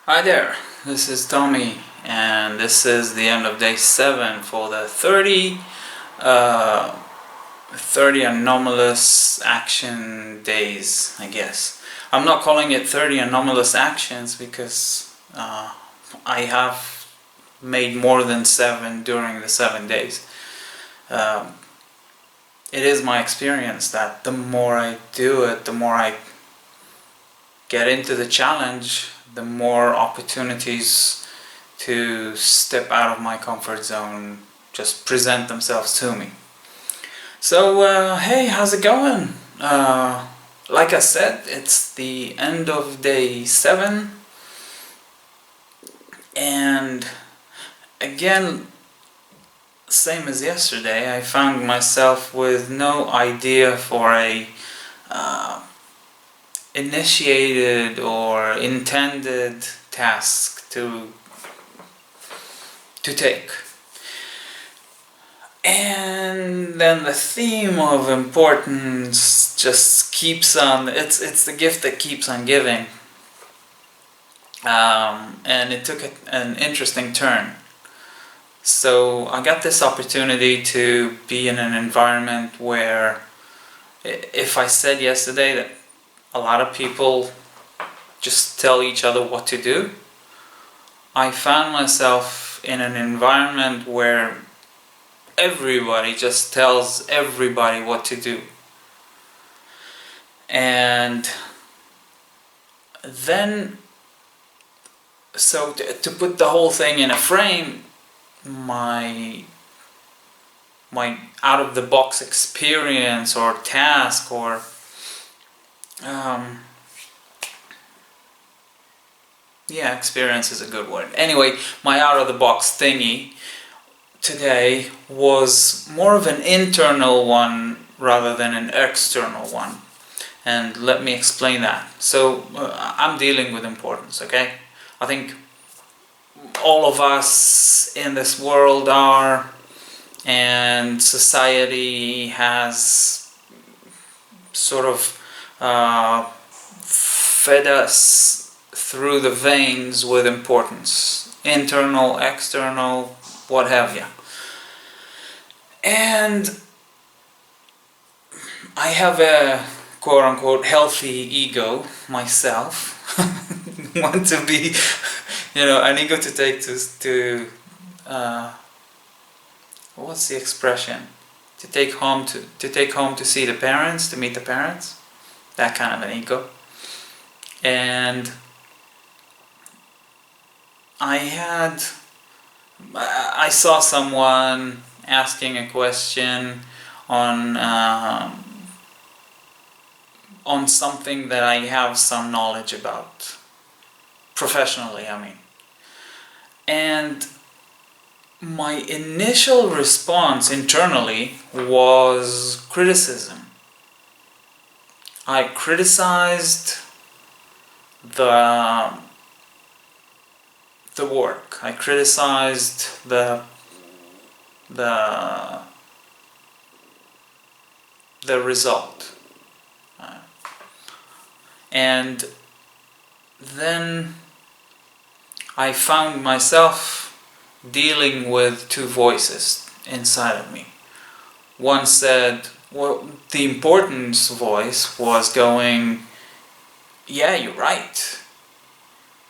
Hi there, this is Tommy, and this is the end of day 7 for the 30 anomalous action days, I guess. I'm not calling it 30 anomalous actions because I have made more than 7 during the 7 days. Um, it is my experience that the more I do it, the more I get into the challenge, the more opportunities to step out of my comfort zone just present themselves to me. So, hey, how's it going? Like I said, it's the end of day 7, and again, same as yesterday, I found myself with no idea for a uh, initiated or intended task to take. And then the theme of importance just keeps on, it's the gift that keeps on giving. And it took an interesting turn. So I got this opportunity to be in an environment where, if I said yesterday that a lot of people just tell each other what to do, I found myself in an environment where everybody just tells everybody what to do. And then, so to put the whole thing in a frame, my out of the box experience or task or experience is a good word. Anyway, my out of the box thingy today was more of an internal one rather than an external one. And let me explain that. So I'm dealing with importance, okay? I think all of us in this world are, and society has sort of fed us through the veins with importance. Internal, external, what have you. And I have a quote-unquote healthy ego myself. Want to be, an ego to take to what's the expression? To take home to see the parents, to meet the parents. That kind of an ego. And I saw someone asking a question on something that I have some knowledge about, professionally, I mean. And my initial response internally was criticism. I criticized the work. I criticized the result. And then I found myself dealing with two voices inside of me. One said, well, the importance voice was going, yeah, you're right.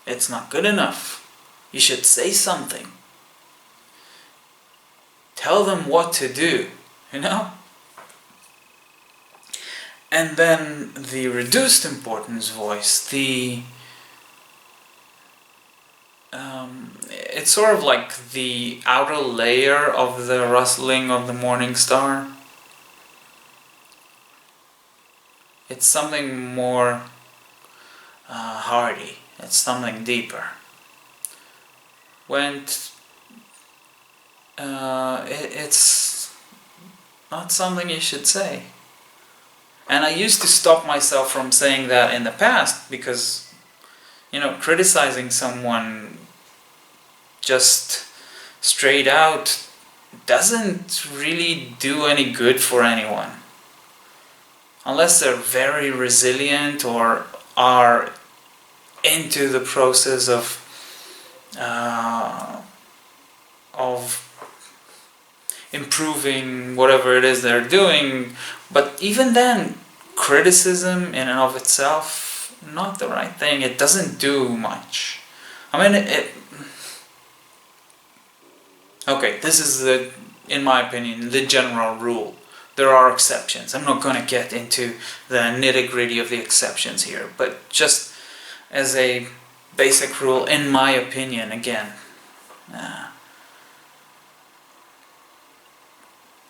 It's not good enough. You should say something. Tell them what to do, And then the reduced importance voice, it's sort of like the outer layer of the rustling of the morning star. It's something more hardy. It's something deeper. It's not something you should say. And I used to stop myself from saying that in the past because, criticizing someone just straight out doesn't really do any good for anyone. Unless they're very resilient or are into the process of of improving whatever it is they're doing. But even then, criticism in and of itself, not the right thing. It doesn't do much. I mean, okay, this is in my opinion, the general rule. There are exceptions. I'm not going to get into the nitty-gritty of the exceptions here, but just as a basic rule, in my opinion, again,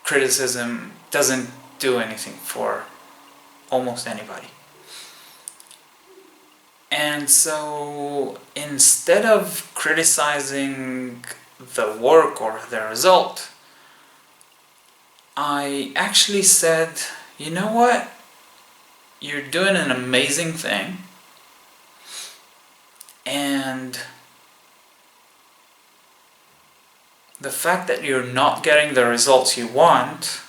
criticism doesn't do anything for almost anybody. And so instead of criticizing the work or the result, I actually said, you know what? You're doing an amazing thing, and the fact that you're not getting the results you want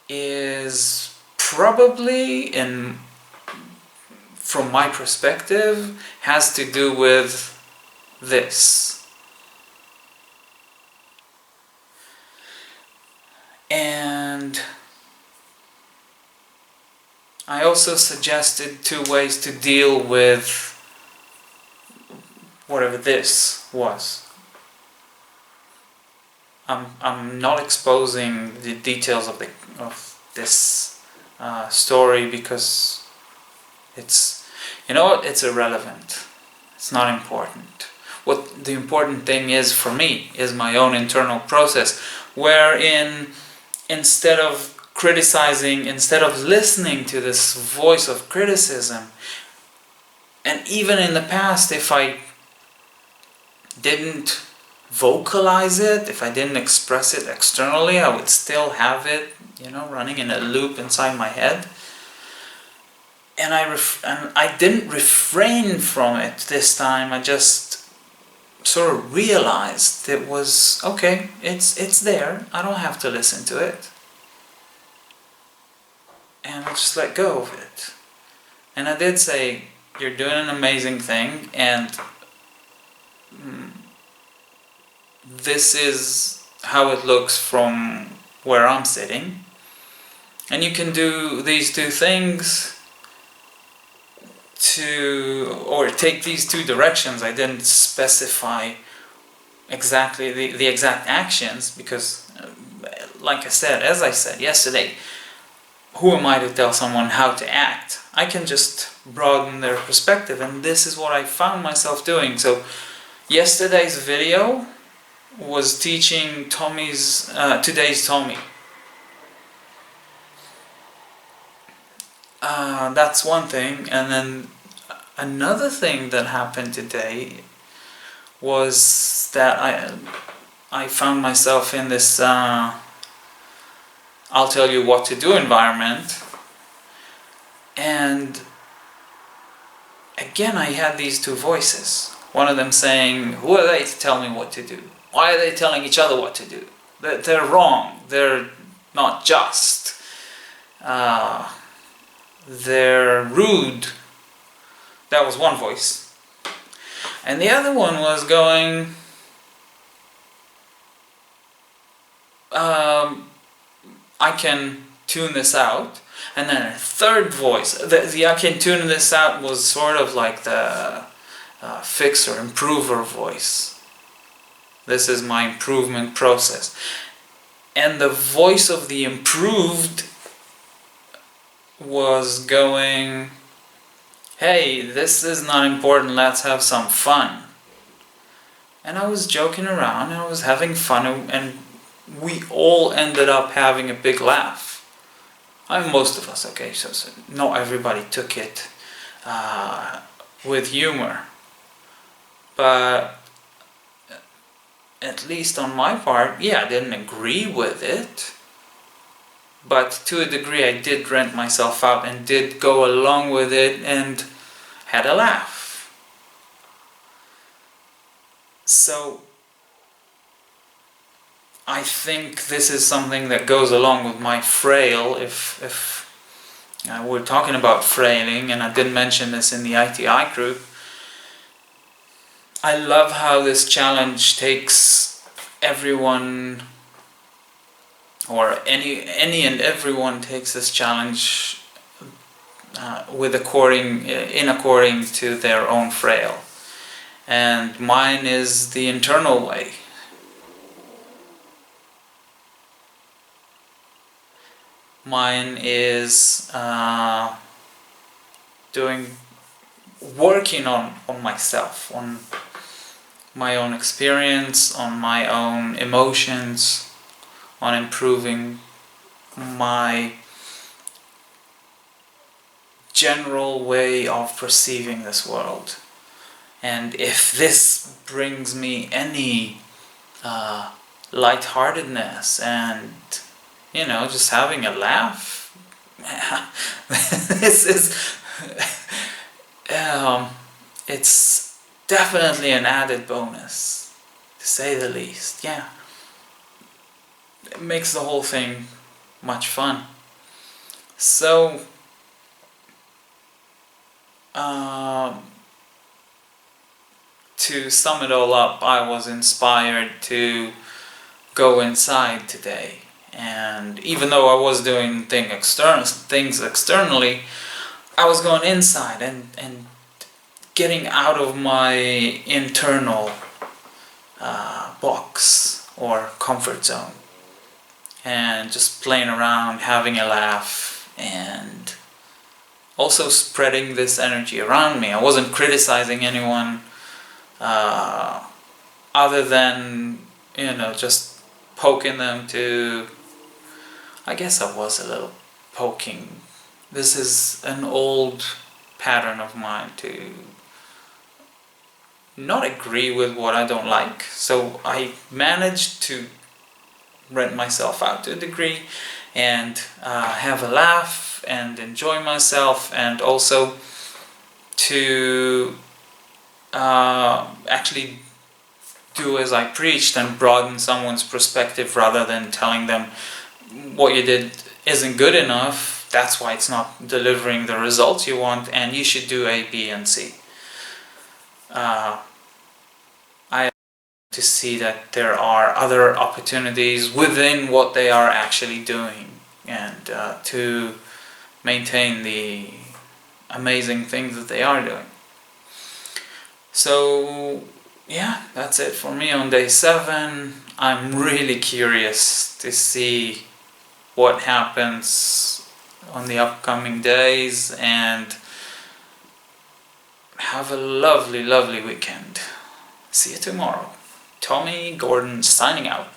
is probably, from my perspective, has to do with this. And I also suggested 2 ways to deal with whatever this was. I'm not exposing the details of this story because it's irrelevant. It's not important. What the important thing is for me is my own internal process, wherein instead of criticizing, instead of listening to this voice of criticism, and even in the past, if I didn't vocalize it, if I didn't express it externally, I would still have it, running in a loop inside my head. And I didn't refrain from it this time. I just sort of realized it was okay. It's there. I don't have to listen to it, and I just let go of it. And I did say, you're doing an amazing thing, and this is how it looks from where I'm sitting. And you can do these 2 things or take these 2 directions. I didn't specify exactly the exact actions because, as I said yesterday, who am I to tell someone how to act? I can just broaden their perspective, and this is what I found myself doing. So yesterday's video was teaching today's Tommy. That's one thing, and then another thing that happened today was that I found myself in this I'll tell you what to do environment, and again I had these 2 voices. One of them saying, who are they to tell me what to do? Why are they telling each other what to do? They're wrong. They're not just. They're rude. That was one voice. And the other one was going, I can tune this out. And then a third voice, the I can tune this out was sort of like the fixer, improver voice. This is my improvement process. And the voice of the improved was going, hey, this is not important, let's have some fun. And I was joking around, I was having fun, and we all ended up having a big laugh. Most of us, okay, so not everybody took it with humor. But at least on my part, I didn't agree with it. But to a degree I did rent myself out and did go along with it and had a laugh. So I think this is something that goes along with my frail, if we're talking about frailing, and I didn't mention this in the ITI group, I love how this challenge takes everyone, or any and everyone takes this challenge according to their own frail. And mine is the internal way. Mine is working on myself, on my own experience, on my own emotions, on improving my general way of perceiving this world. And if this brings me any lightheartedness and, just having a laugh, this is it's definitely an added bonus, to say the least. Yeah, it makes the whole thing much fun. So to sum it all up, I was inspired to go inside today, and even though I was doing things externally, I was going inside and getting out of my internal box or comfort zone, and just playing around, having a laugh, and also spreading this energy around me. I wasn't criticizing anyone other than, just poking them to... I guess I was a little poking. This is an old pattern of mine to not agree with what I don't like. So I managed to rent myself out to a degree and have a laugh and enjoy myself, and also to actually do as I preached and broaden someone's perspective, rather than telling them what you did isn't good enough, that's why it's not delivering the results you want, and you should do A, B, and C. I to see that there are other opportunities within what they are actually doing, and to maintain the amazing things that they are doing. So yeah, that's it for me on day 7. I'm really curious to see what happens on the upcoming days, and have a lovely, lovely weekend. See you tomorrow. Tommy Gordon signing out.